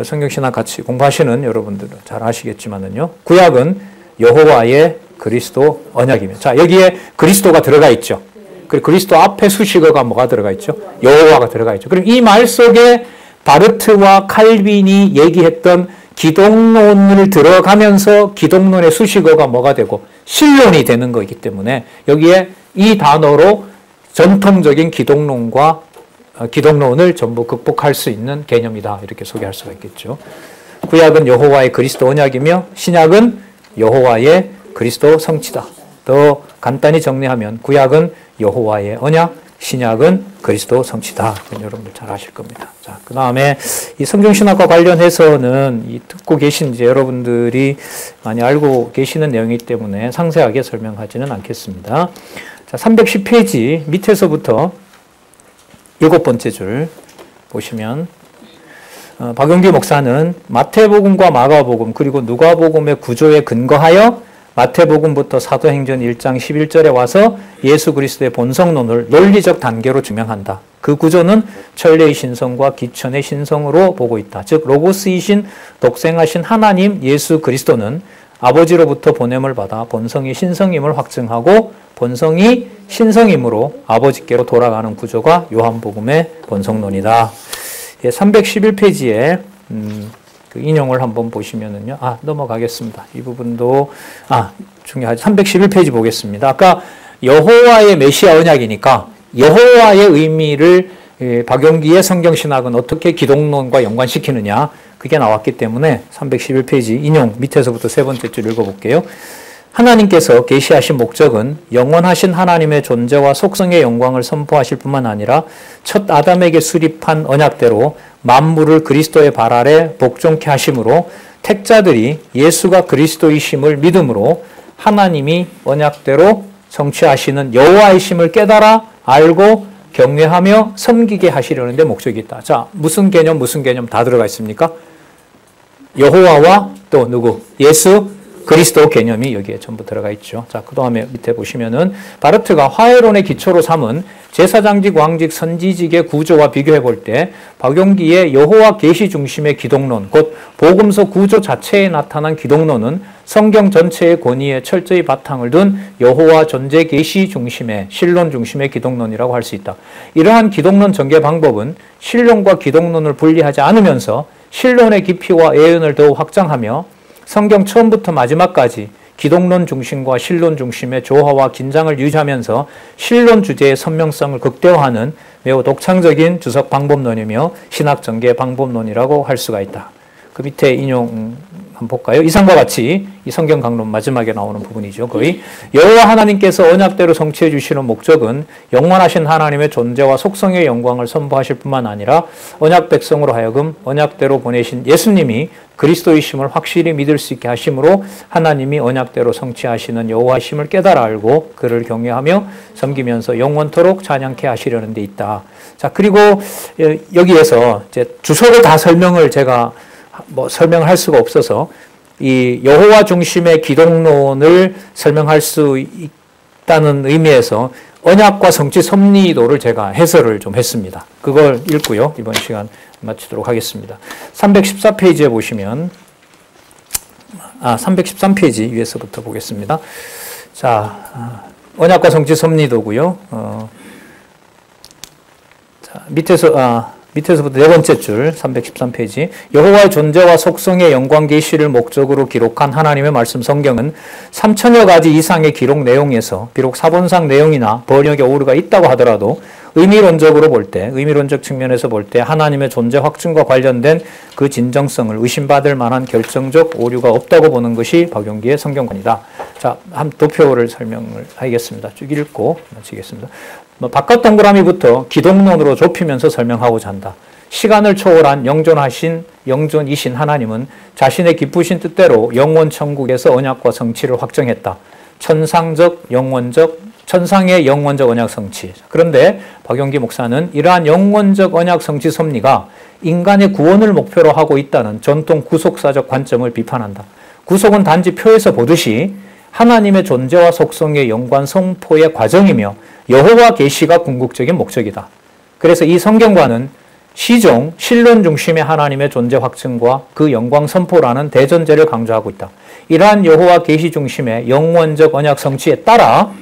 성경신학 같이 공부하시는 여러분들은 잘 아시겠지만은요. 구약은 여호와의 그리스도 언약이며. 자, 여기에 그리스도가 들어가 있죠. 그리스도 앞에 수식어가 뭐가 들어가 있죠? 여호와가 들어가 있죠. 그럼 이 말 속에 바르트와 칼빈이 얘기했던 기독론을 들어가면서 기독론의 수식어가 뭐가 되고 신론이 되는 거기 때문에 여기에 이 단어로 전통적인 기독론을 전부 극복할 수 있는 개념이다. 이렇게 소개할 수가 있겠죠. 구약은 여호와의 그리스도 언약이며 신약은 여호와의 그리스도 성취다. 더 간단히 정리하면 구약은 여호와의 언약, 신약은 그리스도 성취다. 여러분들 잘 아실 겁니다. 자, 그 다음에 이 성경신학과 관련해서는 이 듣고 계신 이제 여러분들이 많이 알고 계시는 내용이기 때문에 상세하게 설명하지는 않겠습니다. 자, 310페이지 밑에서부터 7번째 줄 보시면 박용기 목사는 마태복음과 마가복음 그리고 누가복음의 구조에 근거하여 마태복음부터 사도행전 1장 11절에 와서 예수 그리스도의 본성론을 논리적 단계로 증명한다. 그 구조는 천례의 신성과 기천의 신성으로 보고 있다. 즉 로고스이신 독생하신 하나님 예수 그리스도는 아버지로부터 보냄을 받아 본성이 신성임을 확증하고 본성이 신성임으로 아버지께로 돌아가는 구조가 요한복음의 본성론이다. 311페이지에 그 인용을 한번 보시면은요. 넘어가겠습니다. 이 부분도 중요하죠. 311페이지 보겠습니다. 아까 여호와의 메시아 언약이니까 여호와의 의미를 박용기의 성경신학은 어떻게 기독론과 연관시키느냐 그게 나왔기 때문에 311페이지 인용 밑에서부터 세 번째 줄 읽어볼게요. 하나님께서 계시하신 목적은 영원하신 하나님의 존재와 속성의 영광을 선포하실 뿐만 아니라 첫 아담에게 수립한 언약대로 만물을 그리스도의 발 아래 복종케 하심으로 택자들이 예수가 그리스도이심을 믿음으로 하나님이 언약대로 성취하시는 여호와이심을 깨달아 알고 경외하며 섬기게 하시려는 데 목적이 있다. 자, 무슨 개념 다 들어가 있습니까? 여호와와 또 누구? 예수 그리스도 개념이 여기에 전부 들어가 있죠. 자, 그 다음에 밑에 보시면은 바르트가 화해론의 기초로 삼은 제사장직, 왕직, 선지직의 구조와 비교해 볼 때 박용기의 여호와 계시 중심의 기독론, 곧 복음서 구조 자체에 나타난 기독론은 성경 전체의 권위에 철저히 바탕을 둔 여호와 존재 계시 중심의 신론 중심의 기독론이라고 할 수 있다. 이러한 기독론 전개 방법은 신론과 기독론을 분리하지 않으면서 신론의 깊이와 예언을 더욱 확장하며 성경 처음부터 마지막까지 기독론 중심과 신론 중심의 조화와 긴장을 유지하면서 신론 주제의 선명성을 극대화하는 매우 독창적인 주석 방법론이며 신학 전개 방법론이라고 할 수가 있다. 그 밑에 인용한 한번 볼까요? 이상과 같이 이 성경 강론 마지막에 나오는 부분이죠. 거의 여호와 하나님께서 언약대로 성취해 주시는 목적은 영원하신 하나님의 존재와 속성의 영광을 선포하실 뿐만 아니라 언약 백성으로 하여금 언약대로 보내신 예수님이 그리스도이심을 확실히 믿을 수 있게 하심으로 하나님이 언약대로 성취하시는 여호와이심을 깨달아 알고 그를 경외하며 섬기면서 영원토록 찬양케 하시려는 데 있다. 자, 그리고 여기에서 이제 주석을 다 설명을 제가 설명을 할 수가 없어서 이 여호와 중심의 기독론을 설명할 수 있다는 의미에서 언약과 성취 섭리도를 제가 해설을 좀 했습니다. 그걸 읽고요. 이번 시간 마치도록 하겠습니다. 314페이지에 보시면 313페이지 위에서부터 보겠습니다. 자, 언약과 성취 섭리도고요. 자, 밑에서부터 네 번째 줄 313페이지 여호와의 존재와 속성의 영광 계시를 목적으로 기록한 하나님의 말씀 성경은 3천여 가지 이상의 기록 내용에서 비록 사본상 내용이나 번역에 오류가 있다고 하더라도 의미론적 측면에서 볼 때 하나님의 존재 확증과 관련된 그 진정성을 의심받을 만한 결정적 오류가 없다고 보는 것이 박용기의 성경관이다. 자, 한 도표를 설명을 하겠습니다. 쭉 읽고 마치겠습니다. 바깥 동그라미부터 기독론으로 좁히면서 설명하고자 한다. 시간을 초월한 영존이신 하나님은 자신의 기쁘신 뜻대로 영원 천국에서 언약과 성취를 확정했다. 천상의 영원적 언약 성취. 그런데 박용기 목사는 이러한 영원적 언약 성취 섭리가 인간의 구원을 목표로 하고 있다는 전통 구속사적 관점을 비판한다. 구속은 단지 표에서 보듯이 하나님의 존재와 속성의 영관 선포의 과정이며 여호와 계시가 궁극적인 목적이다. 그래서 이 성경과는 신론 중심의 하나님의 존재 확증과 그 영광 선포라는 대전제를 강조하고 있다. 이러한 여호와 계시 중심의 영원적 언약 성취에 따라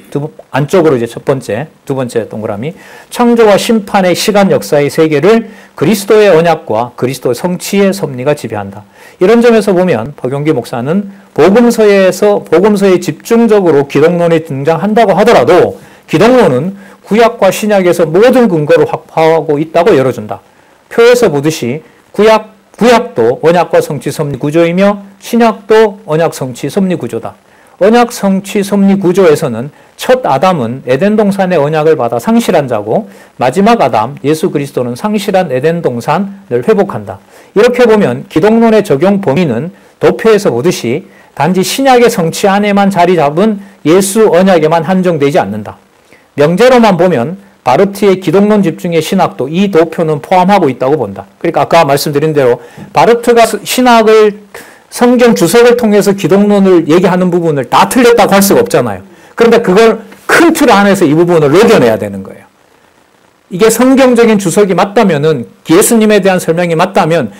안쪽으로 이제 두 번째 동그라미 창조와 심판의 시간 역사의 세계를 그리스도의 언약과 그리스도의 성취의 섭리가 지배한다. 이런 점에서 보면 박용기 목사는 복음서에 집중적으로 기독론이 등장한다고 하더라도 기독론은 구약과 신약에서 모든 근거를 확보하고 있다고 열어준다. 표에서 보듯이 구약도 언약과 성취 섭리 구조이며 신약도 언약 성취 섭리 구조다. 언약 성취 섭리 구조에서는 첫 아담은 에덴 동산의 언약을 받아 상실한 자고 마지막 아담 예수 그리스도는 상실한 에덴 동산을 회복한다. 이렇게 보면 기독론의 적용 범위는 도표에서 보듯이 단지 신약의 성취 안에만 자리 잡은 예수 언약에만 한정되지 않는다. 명제로만 보면 바르트의 기독론 집중의 신학도 이 도표는 포함하고 있다고 본다. 그러니까 아까 말씀드린 대로 바르트가 신학을 성경 주석을 통해서 기독론을 얘기하는 부분을 다 틀렸다고 할 수가 없잖아요. 그런데 그걸 큰 틀 안에서 이 부분을 녹여내야 되는 거예요. 이게 성경적인 주석이 맞다면은 예수님에 대한 설명이 맞다면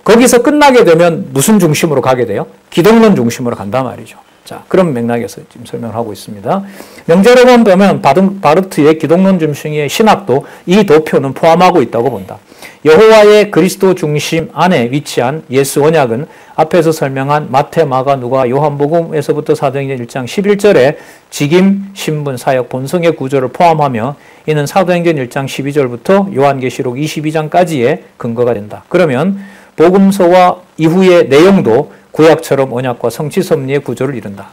거기서 끝나게 되면 무슨 중심으로 가게 돼요? 기독론 중심으로 간단 말이죠. 자, 그런 맥락에서 지금 설명을 하고 있습니다. 명제로만 보면 바르트의 기독론 중심의 신학도 이 도표는 포함하고 있다고 본다. 여호와의 그리스도 중심 안에 위치한 예수 언약은 앞에서 설명한 마태, 마가, 누가, 요한복음에서부터 사도행전 1장 11절에 직임, 신분, 사역, 본성의 구조를 포함하며 이는 사도행전 1장 12절부터 요한계시록 22장까지의 근거가 된다. 그러면 복음서와 이후의 내용도 구약처럼 언약과 성취 섭리의 구조를 이룬다.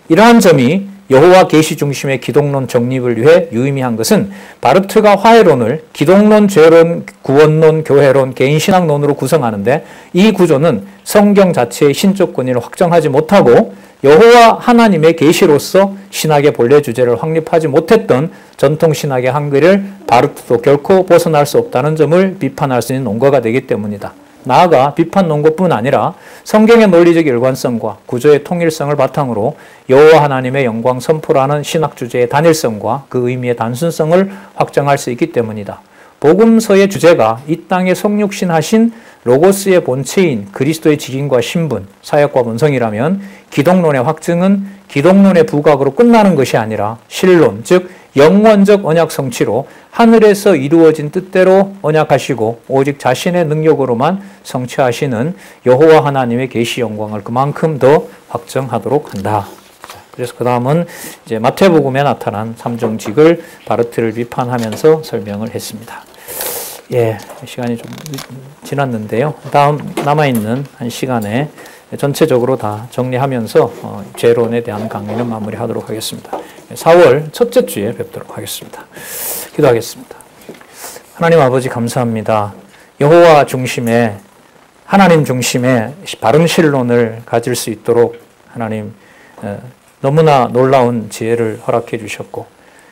이러한 점이 여호와 계시 중심의 기독론 정립을 위해 유의미한 것은 바르트가 화해론을 기독론, 죄론, 구원론, 교회론, 개인신학론으로 구성하는데 이 구조는 성경 자체의 신적 권위를 확정하지 못하고 여호와 하나님의 계시로서 신학의 본래 주제를 확립하지 못했던 전통신학의 한계를 바르트도 결코 벗어날 수 없다는 점을 비판할 수 있는 논거가 되기 때문이다. 나아가 비판 논거뿐 아니라 성경의 논리적 일관성과 구조의 통일성을 바탕으로 여호와 하나님의 영광 선포라는 신학 주제의 단일성과 그 의미의 단순성을 확정할 수 있기 때문이다. 복음서의 주제가 이 땅에 성육신하신 로고스의 본체인 그리스도의 직임과 신분, 사역과 본성이라면 기독론의 확증은 기독론의 부각으로 끝나는 것이 아니라 신론, 즉 영원적 언약 성취로 하늘에서 이루어진 뜻대로 언약하시고 오직 자신의 능력으로만 성취하시는 여호와 하나님의 계시 영광을 그만큼 더 확정하도록 한다. 그래서 그 다음은 이제 마태복음에 나타난 삼종직을 바르트를 비판하면서 설명을 했습니다. 예, 시간이 좀 지났는데요. 다음 남아있는 한 시간에 전체적으로 다 정리하면서 죄론에 대한 강의는 마무리하도록 하겠습니다. 4월 첫째 주에 뵙도록 하겠습니다. 기도하겠습니다. 하나님 아버지 감사합니다. 여호와 중심의 하나님 중심의 바른 신론을 가질 수 있도록 하나님 너무나 놀라운 지혜를 허락해 주셨고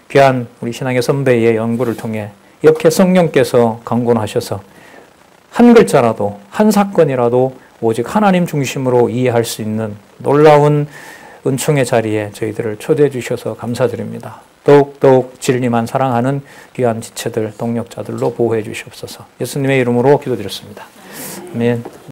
귀한 우리 신앙의 선배의 연구를 통해 이렇게 성령께서 강권하셔서 한 글자라도 한 사건이라도 오직 하나님 중심으로 이해할 수 있는 놀라운 은총의 자리에 저희들을 초대해 주셔서 감사드립니다. 더욱더욱 진리만 사랑하는 귀한 지체들, 동력자들로 보호해 주시옵소서. 예수님의 이름으로 기도드렸습니다. 아멘.